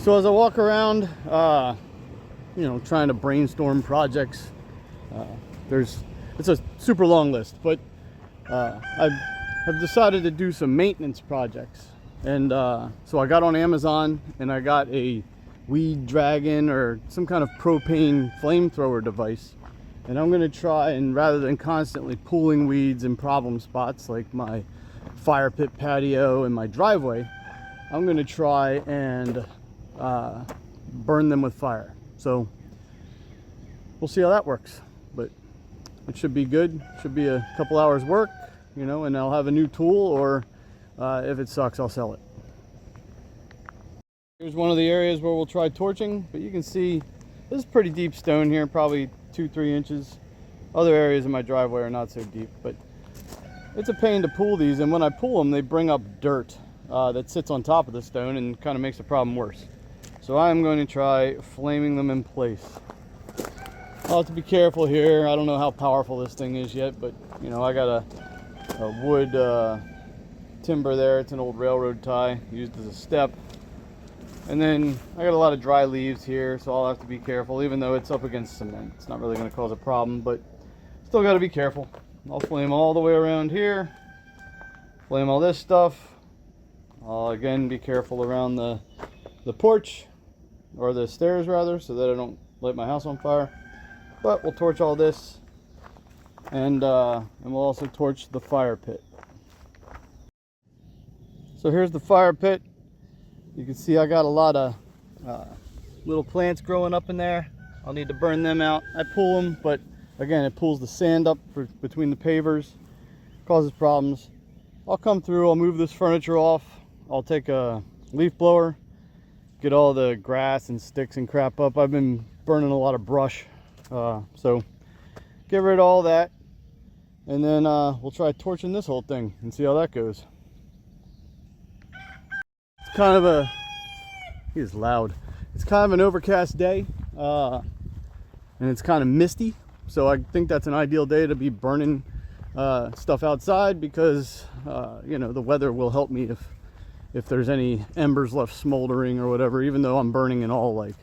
So as I walk around, trying to brainstorm projects, it's a super long list, but I've decided to do some maintenance projects. And so I got on Amazon and I got a weed dragon or some kind of propane flamethrower device. And I'm going to try, and rather than constantly pulling weeds in problem spots like my fire pit patio and my driveway, I'm going to try and burn them with fire. So we'll see how that works, but it should be good. Should be a couple hours work, and I'll have a new tool, or if it sucks, I'll sell it. Here's one of the areas where we'll try torching, but you can see this is pretty deep stone here, probably 2-3 inches. Other areas in my driveway are not so deep, but it's a pain to pull these, and when I pull them, they bring up dirt that sits on top of the stone and kind of makes the problem worse. So I'm going to try flaming them in place. I'll have to be careful here. I don't know how powerful this thing is yet, but I got a wood timber there. It's an old railroad tie used as a step. And then I got a lot of dry leaves here, so I'll have to be careful. Even though it's up against cement, it's not really going to cause a problem, but still got to be careful. I'll flame all the way around here, flame all this stuff. I'll again be careful around the porch, or the stairs rather, so that I don't light my house on fire. But we'll torch all this, and we'll also torch the fire pit. So here's the fire pit. You can see I got a lot of little plants growing up in there. I'll need to burn them out. I pull them, but again, it pulls the sand up between the pavers, causes problems. I'll come through, I'll move this furniture off. I'll take a leaf blower, get all the grass and sticks and crap up. I've been burning a lot of brush, so get rid of all that, and then we'll try torching this whole thing and see how that goes. It's kind of he's loud. It's kind of an overcast day, and it's kind of misty, so I think that's an ideal day to be burning stuff outside, because the weather will help me if there's any embers left smoldering or whatever, even though I'm burning in all like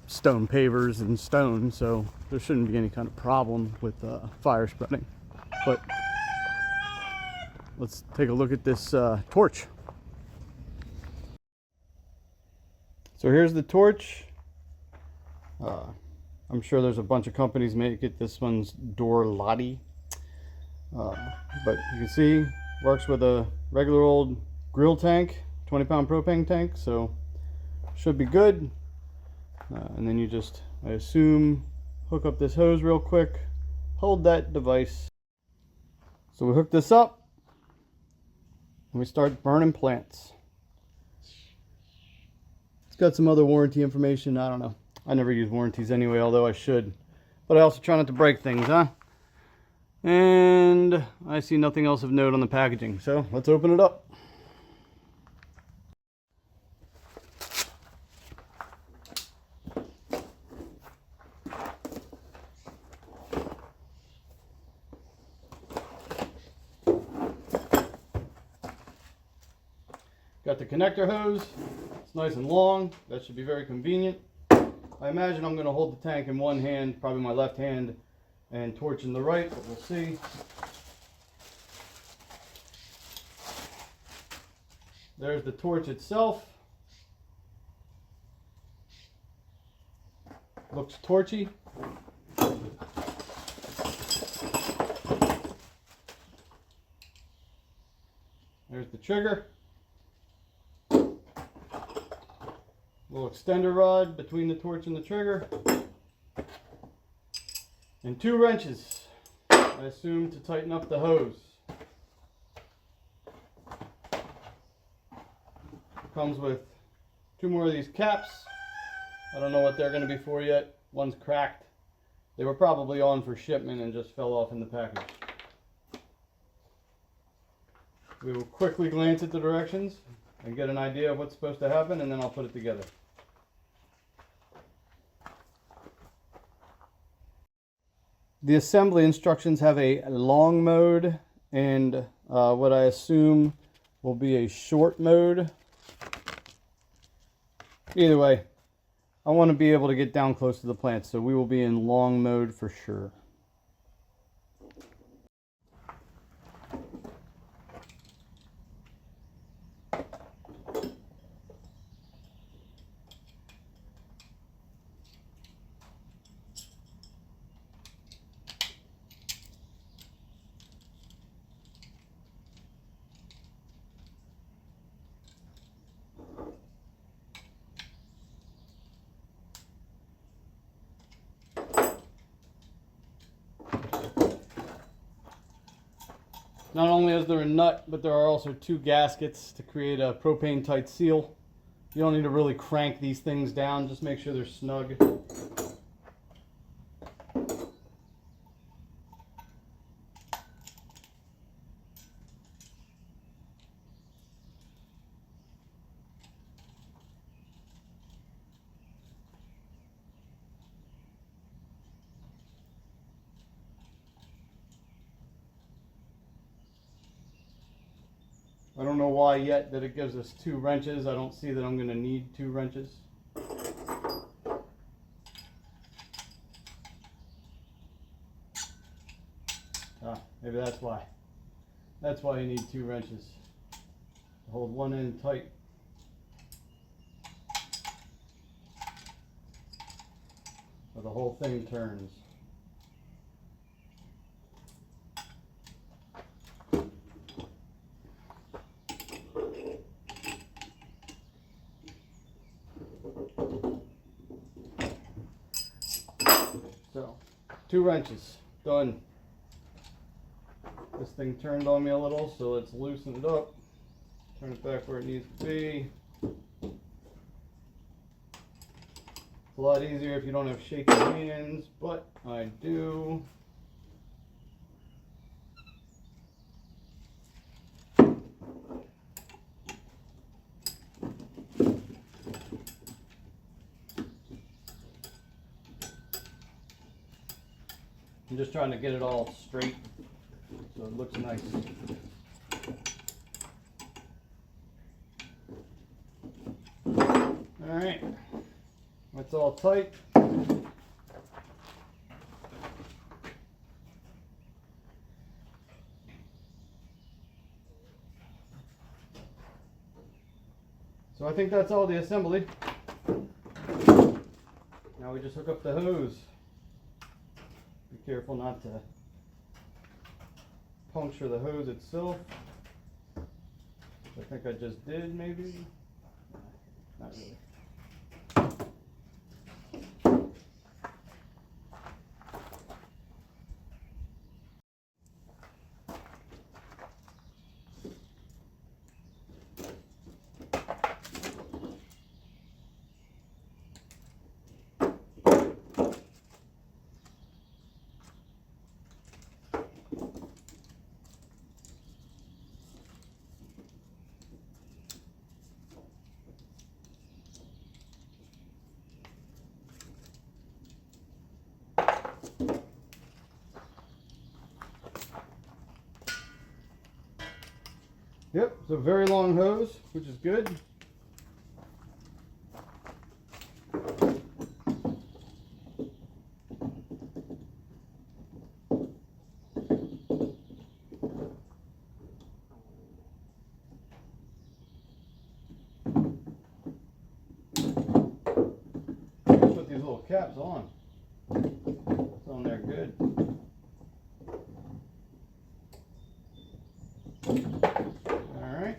stone pavers and stone, so there shouldn't be any kind of problem with fire spreading. But let's take a look at this torch. So here's the torch. I'm sure there's a bunch of companies make it. This one's Door Lottie, but you can see works with a regular old grill tank, 20-pound propane tank, so should be good. And then you just, I assume, hook up this hose real quick, hold that device. So we hook this up and we start burning plants. It's got some other warranty information. I don't know. I never use warranties anyway, although I should. But I also try not to break things, huh? And I see nothing else of note on the packaging, so let's open it up. Got the connector hose. It's nice and long. That should be very convenient. I imagine I'm going to hold the tank in one hand, probably my left hand, and torch in the right, but we'll see. There's the torch itself. Looks torchy. There's the trigger. Little extender rod between the torch and the trigger. And 2 wrenches, I assume, to tighten up the hose. Comes with 2 more of these caps. I don't know what they're going to be for yet. One's cracked. They were probably on for shipment and just fell off in the package. We will quickly glance at the directions and get an idea of what's supposed to happen, and then I'll put it together. The assembly instructions have a long mode and what I assume will be a short mode. Either way, I want to be able to get down close to the plants, so we will be in long mode for sure. Not only is there a nut, but there are also 2 gaskets to create a propane tight seal. You don't need to really crank these things down, just make sure they're snug. I don't know why yet that it gives us 2 wrenches. I don't see that I'm going to need 2 wrenches. Maybe that's why. That's why you need 2 wrenches. To hold one end tight. So the whole thing turns. So, 2 wrenches, done. This thing turned on me a little, so let's loosen it up. Turn it back where it needs to be. It's a lot easier if you don't have shaky hands, but I do. I'm just trying to get it all straight so it looks nice. Alright, that's all tight. So I think that's all the assembly. Now we just hook up the hose. Be careful not to puncture the hose itself. I think I just did, maybe. Not really. Yep, it's a very long hose, which is good. Put these little caps on. It's on there good. Alright.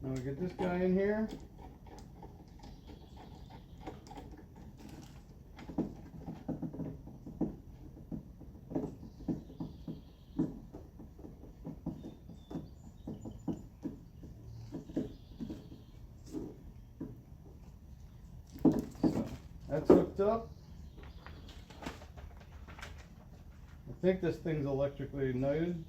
Now we get this guy in here. That's hooked up. I think this thing's electrically ignited.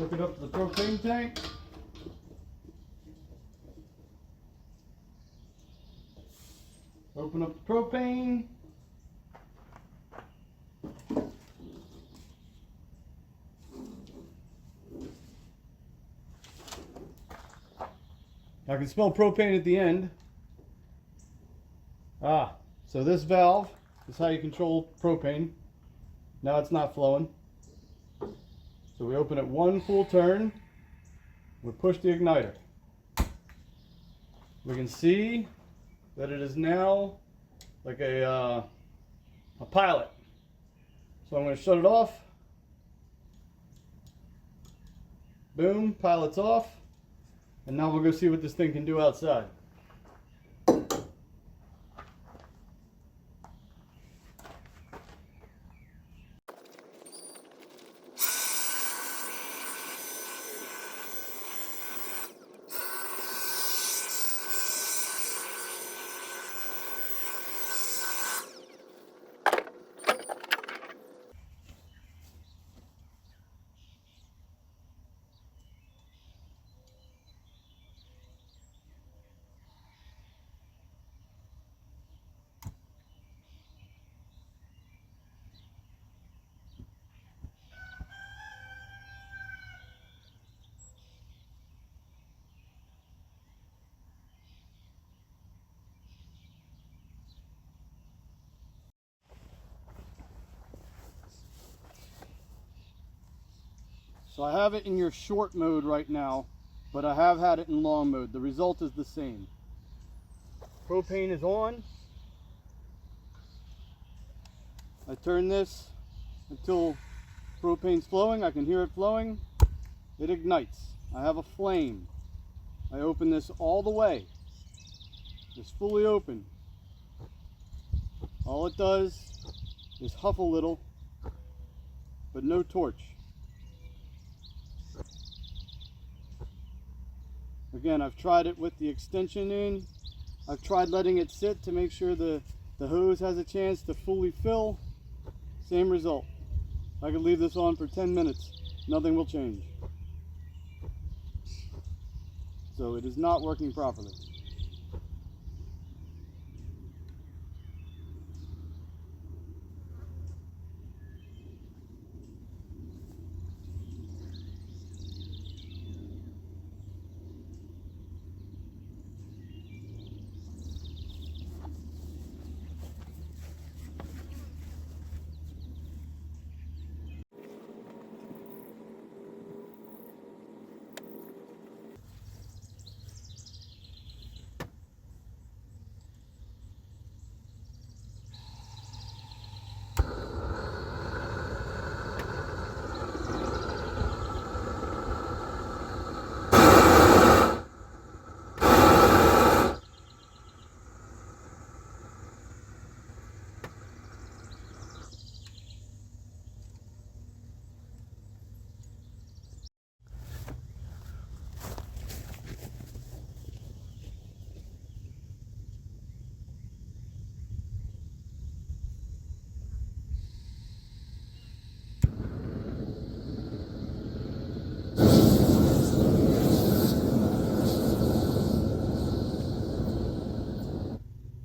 Hook it up to the propane tank. Open up the propane. I can smell propane at the end. So this valve is how you control propane. Now it's not flowing. So we open it one full turn. We push the igniter. We can see that it is now like a pilot. So I'm going to shut it off. Boom, pilot's off. And now we'll go see what this thing can do outside. So I have it in your short mode right now, but I have had it in long mode. The result is the same. Propane is on. I turn this until propane's flowing. I can hear it flowing. It ignites. I have a flame. I open this all the way. It's fully open. All it does is huff a little, but no torch. Again, I've tried it with the extension in. I've tried letting it sit to make sure the hose has a chance to fully fill. Same result. I could leave this on for 10 minutes. Nothing will change. So it is not working properly.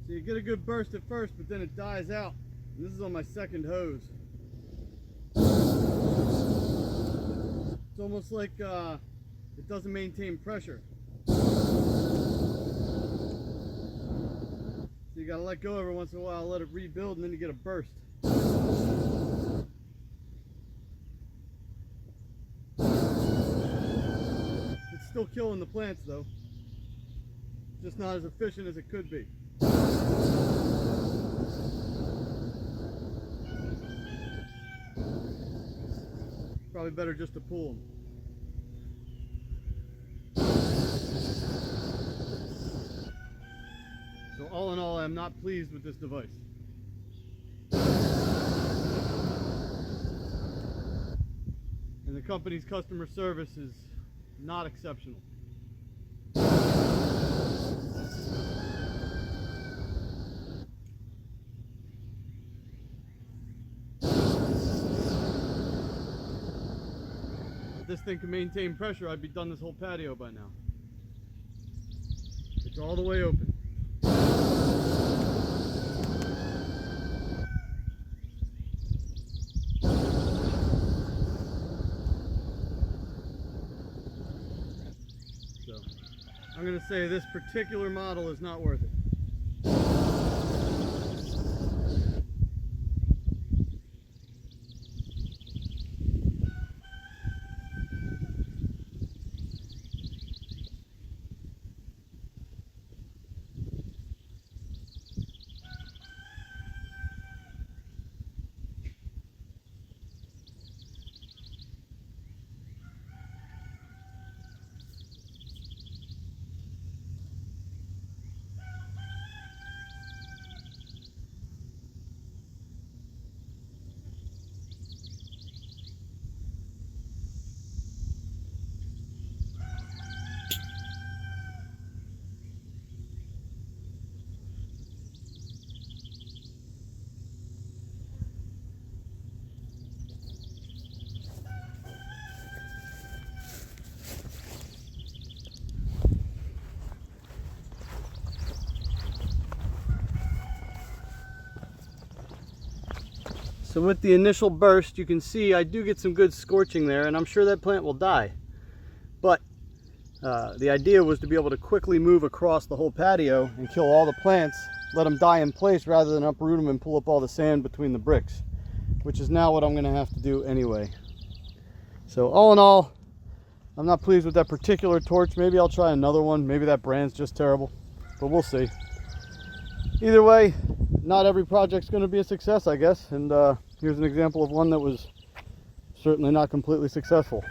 You get a good burst at first, but then it dies out. And this is on my second hose. It's almost like it doesn't maintain pressure. So you gotta let go every once in a while, let it rebuild, and then you get a burst. It's still killing the plants though. Just not as efficient as it could be. Probably better just to pull them. So all in all, I'm not pleased with this device. And the company's customer service is not exceptional. If this thing can maintain pressure, I'd be done this whole patio by now. It's all the way open. So, I'm going to say this particular model is not worth it. So with the initial burst, you can see I do get some good scorching there, and I'm sure that plant will die. But the idea was to be able to quickly move across the whole patio and kill all the plants, let them die in place rather than uproot them and pull up all the sand between the bricks, which is now what I'm going to have to do anyway. So all in all, I'm not pleased with that particular torch. Maybe I'll try another one. Maybe that brand's just terrible, but we'll see. Either way, not every project's going to be a success, I guess, and here's an example of one that was certainly not completely successful.